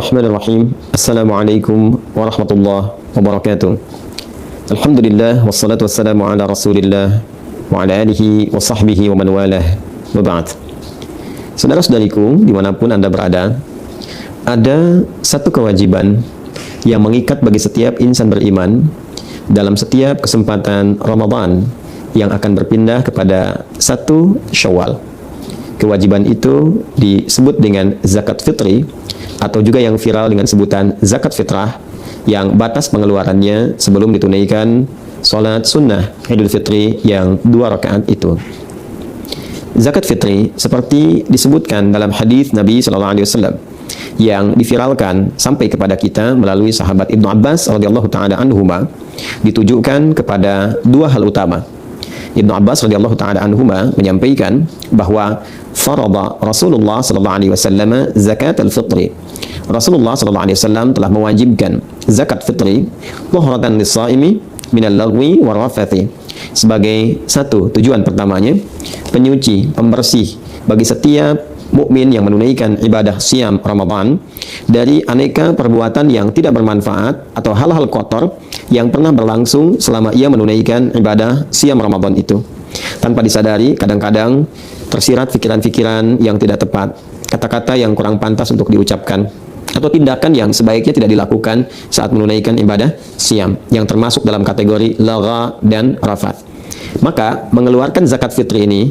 Bismillahirrahmanirrahim. Assalamualaikum warahmatullahi wabarakatuh. Alhamdulillah wassalatu wassalamu ala Rasulillah wa ala alihi wa sahbihi wa man walah. Wa ba'd. Saudara-saudariku, dimanapun Anda berada, ada satu kewajiban yang mengikat bagi setiap insan beriman dalam setiap kesempatan Ramadan yang akan berpindah kepada 1 Syawal. Kewajiban itu disebut dengan zakat fitri, atau juga yang viral dengan sebutan zakat fitrah, yang batas pengeluarannya sebelum ditunaikan sholat sunnah Idul Fitri yang 2 rakaat itu. Zakat fitri seperti disebutkan dalam hadis Nabi SAW yang diviralkan sampai kepada kita melalui sahabat Ibnu Abbas radhiyallahu taala anhuma, ditujukan kepada 2 hal utama. Ibnu Abbas radhiyallahu taala anhuma menyampaikan bahwa farada Rasulullah sallallahu alaihi wasallam zakat al-fitri. Rasulullah sallallahu alaihi wasallam telah mewajibkan zakat fitri tuhratan lis-shaimi minal lagwi war rafathi, sebagai satu tujuan pertamanya, penyuci, pembersih bagi setiap mukmin yang menunaikan ibadah siam Ramadan dari aneka perbuatan yang tidak bermanfaat atau hal-hal kotor yang pernah berlangsung selama ia menunaikan ibadah siam Ramadan itu. Tanpa disadari, kadang-kadang tersirat pikiran-pikiran yang tidak tepat, kata-kata yang kurang pantas untuk diucapkan, atau tindakan yang sebaiknya tidak dilakukan saat menunaikan ibadah siam, yang termasuk dalam kategori lagha dan rafath. Maka mengeluarkan zakat fitri ini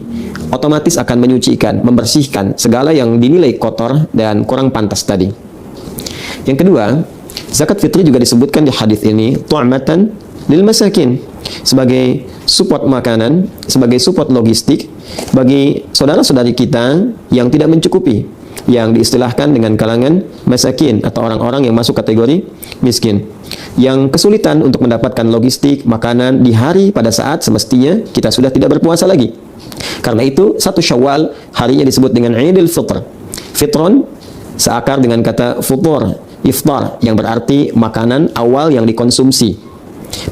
otomatis akan menyucikan, membersihkan segala yang dinilai kotor dan kurang pantas tadi. Yang kedua, zakat fitri juga disebutkan di hadis ini tu'matan lil masakin, sebagai support makanan, sebagai support logistik bagi saudara-saudari kita yang tidak mencukupi, yang diistilahkan dengan kalangan masakin atau orang-orang yang masuk kategori miskin, yang kesulitan untuk mendapatkan logistik makanan di hari pada saat semestinya kita sudah tidak berpuasa lagi. Karena itu 1 Syawal harinya disebut dengan Idul Fitr. Fitron seakar dengan kata futur, iftar, yang berarti makanan awal yang dikonsumsi.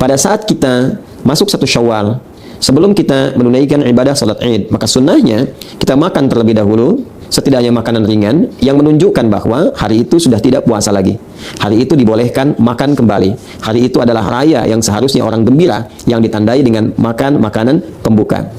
Pada saat kita masuk 1 Syawal, sebelum kita menunaikan ibadah salat Id, maka sunnahnya kita makan terlebih dahulu, setidaknya makanan ringan yang menunjukkan bahwa hari itu sudah tidak puasa lagi. Hari itu dibolehkan makan kembali. Hari itu adalah raya yang seharusnya orang gembira, yang ditandai dengan makan makanan pembuka.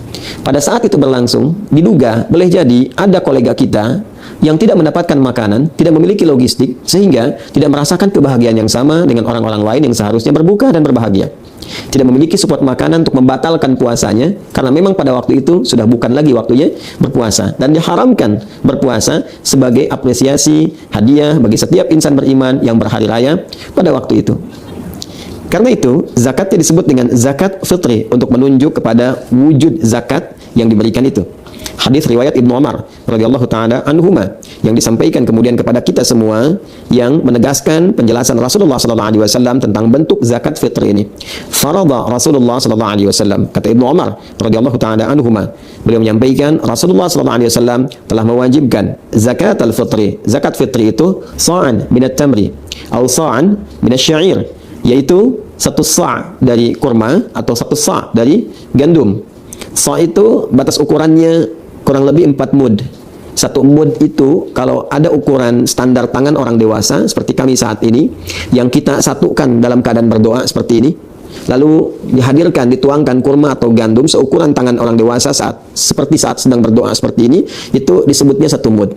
Pada saat itu berlangsung, diduga boleh jadi ada kolega kita yang tidak mendapatkan makanan, tidak memiliki logistik, sehingga tidak merasakan kebahagiaan yang sama dengan orang-orang lain yang seharusnya berbuka dan berbahagia. Tidak memiliki support makanan untuk membatalkan puasanya, karena memang pada waktu itu sudah bukan lagi waktunya berpuasa, dan diharamkan berpuasa sebagai apresiasi hadiah bagi setiap insan beriman yang berhari raya pada waktu itu. Karena itu zakatnya disebut dengan zakat fitri, untuk menunjuk kepada wujud zakat yang diberikan itu. Hadis riwayat Ibnu Umar radhiyallahu taala anhuma yang disampaikan kemudian kepada kita semua, yang menegaskan penjelasan Rasulullah sallallahu alaihi wasallam tentang bentuk zakat fitri ini. Farada Rasulullah sallallahu alaihi wasallam, kata Ibnu Umar radhiyallahu taala anhuma, beliau menyampaikan Rasulullah sallallahu alaihi wasallam telah mewajibkan zakat al-fitri. Zakat fitri itu sa'an minat tamri atau sa'an minasy syair, yaitu 1 sa' dari kurma atau 1 sa' dari gandum. Sa' itu batas ukurannya kurang lebih 4 mud. 1 mud itu kalau ada ukuran standar tangan orang dewasa seperti kami saat ini, yang kita satukan dalam keadaan berdoa seperti ini, lalu dihadirkan, dituangkan kurma atau gandum seukuran tangan orang dewasa seperti saat sedang berdoa seperti ini, itu disebutnya 1 mud.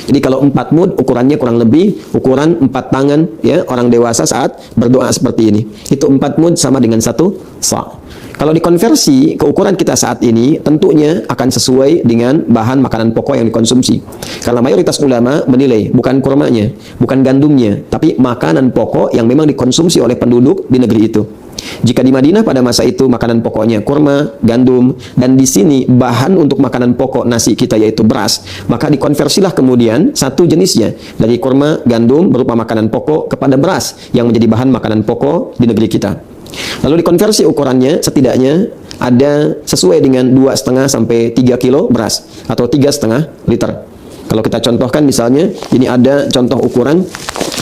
Jadi kalau 4 mud ukurannya kurang lebih ukuran 4 tangan ya orang dewasa saat berdoa seperti ini. Itu 4 mud sama dengan 1 sa'. Kalau dikonversi ke ukuran kita saat ini, tentunya akan sesuai dengan bahan makanan pokok yang dikonsumsi. Karena mayoritas ulama menilai bukan kurmanya, bukan gandumnya, tapi makanan pokok yang memang dikonsumsi oleh penduduk di negeri itu. Jika di Madinah pada masa itu makanan pokoknya kurma, gandum, dan di sini bahan untuk makanan pokok nasi kita yaitu beras, maka dikonversilah kemudian satu jenisnya dari kurma, gandum berupa makanan pokok kepada beras yang menjadi bahan makanan pokok di negeri kita. Lalu dikonversi ukurannya, setidaknya ada sesuai dengan 2,5 sampai 3 kilo beras atau 3,5 liter. Kalau kita contohkan misalnya, ini ada contoh ukuran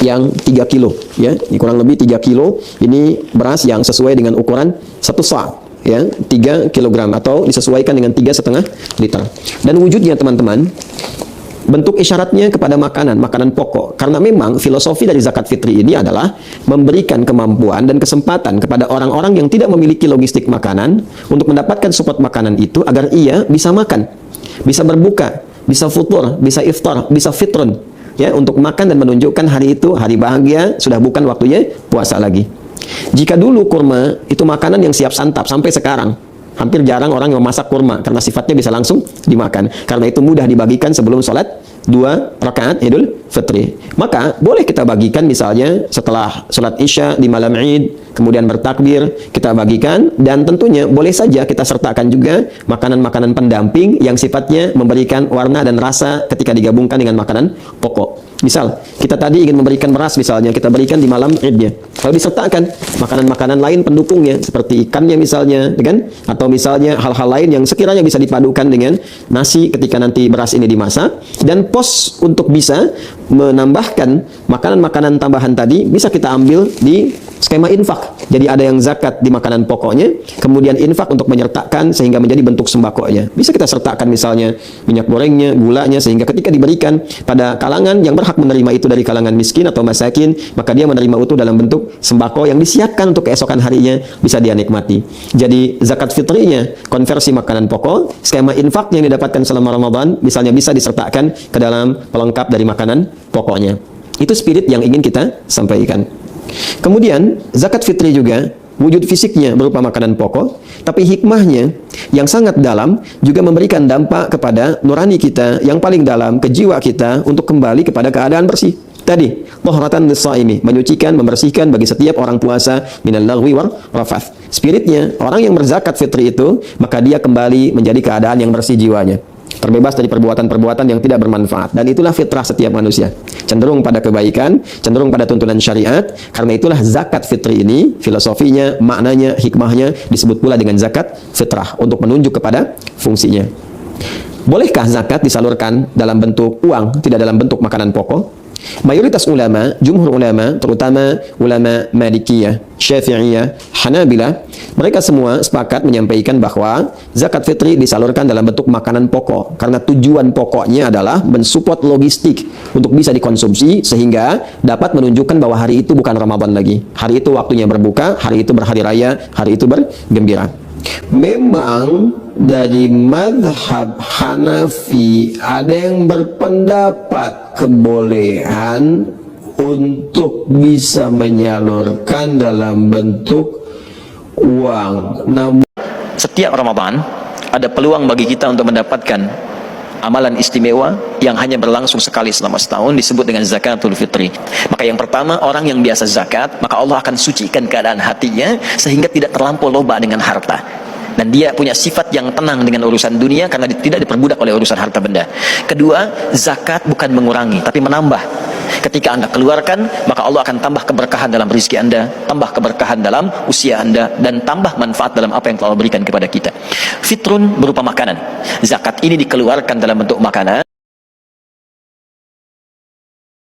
yang 3 kilo ya, ini kurang lebih 3 kilo, ini beras yang sesuai dengan ukuran 1 sa'. ya 3 kg atau disesuaikan dengan 3,5 liter. Dan wujudnya teman-teman, bentuk isyaratnya kepada makanan pokok. Karena memang filosofi dari zakat fitri ini adalah memberikan kemampuan dan kesempatan kepada orang-orang yang tidak memiliki logistik makanan untuk mendapatkan support makanan itu agar ia bisa makan, bisa berbuka, bisa futur, bisa iftar, bisa fitrun, ya, untuk makan dan menunjukkan hari itu hari bahagia, sudah bukan waktunya puasa lagi. Jika dulu kurma itu makanan yang siap santap, sampai sekarang hampir jarang orang yang memasak kurma karena sifatnya bisa langsung dimakan. Karena itu mudah dibagikan sebelum sholat 2 rakaat Idul Fitri. Maka boleh kita bagikan misalnya setelah sholat Isya di malam Id, kemudian bertakbir, kita bagikan, dan tentunya boleh saja kita sertakan juga makanan-makanan pendamping yang sifatnya memberikan warna dan rasa ketika digabungkan dengan makanan pokok. Misal, kita tadi ingin memberikan beras misalnya, kita berikan di malam Idnya. Kalau disertakan makanan-makanan lain pendukungnya, seperti ikannya misalnya, kan? Atau misalnya hal-hal lain yang sekiranya bisa dipadukan dengan nasi ketika nanti beras ini dimasak. Dan pos untuk bisa menambahkan makanan-makanan tambahan tadi, bisa kita ambil di skema infak. Jadi ada yang zakat di makanan pokoknya, kemudian infak untuk menyertakan sehingga menjadi bentuk sembakonya. Bisa kita sertakan misalnya minyak gorengnya, gulanya, sehingga ketika diberikan pada kalangan yang berhak menerima itu dari kalangan miskin atau masakin, maka dia menerima itu dalam bentuk sembako yang disiapkan untuk keesokan harinya bisa dia nikmati. Jadi zakat fitrinya konversi makanan pokok, skema infak yang didapatkan selama Ramadan misalnya bisa disertakan ke dalam pelengkap dari makanan pokoknya. Itu spirit yang ingin kita sampaikan. Kemudian zakat fitri juga wujud fisiknya berupa makanan pokok, tapi hikmahnya yang sangat dalam juga memberikan dampak kepada nurani kita yang paling dalam, ke jiwa kita untuk kembali kepada keadaan bersih. Tadi, tahratan lis-shaimi, menyucikan, membersihkan bagi setiap orang puasa minal lagwi war rafath. Spiritnya, orang yang berzakat fitri itu, maka dia kembali menjadi keadaan yang bersih jiwanya, terbebas dari perbuatan-perbuatan yang tidak bermanfaat. Dan itulah fitrah setiap manusia, cenderung pada kebaikan, cenderung pada tuntunan syariat. Karena itulah zakat fitri ini, filosofinya, maknanya, hikmahnya disebut pula dengan zakat fitrah, untuk menunjuk kepada fungsinya. Bolehkah zakat disalurkan dalam bentuk uang, tidak dalam bentuk makanan pokok? Mayoritas ulama, jumhur ulama, terutama ulama Malikiyah, Syafi'iyah, Hanabilah, mereka semua sepakat menyampaikan bahwa zakat fitri disalurkan dalam bentuk makanan pokok, karena tujuan pokoknya adalah mensupport logistik untuk bisa dikonsumsi sehingga dapat menunjukkan bahwa hari itu bukan Ramadan lagi. Hari itu waktunya berbuka, hari itu berhari raya, hari itu bergembira. Memang dari madhab Hanafi ada yang berpendapat kebolehan untuk bisa menyalurkan dalam bentuk uang. Namun setiap Ramadan ada peluang bagi kita untuk mendapatkan amalan istimewa yang hanya berlangsung sekali selama setahun, disebut dengan zakatul fitri. Maka yang pertama, orang yang biasa zakat, maka Allah akan sucikan keadaan hatinya sehingga tidak terlampau loba dengan harta, dan dia punya sifat yang tenang dengan urusan dunia karena tidak diperbudak oleh urusan harta benda. Kedua, zakat bukan mengurangi tapi menambah. Ketika Anda keluarkan, maka Allah akan tambah keberkahan dalam rezeki Anda, tambah keberkahan dalam usia Anda, dan tambah manfaat dalam apa yang telah Allah berikan kepada kita. Fitrun berupa makanan. Zakat ini dikeluarkan dalam bentuk makanan.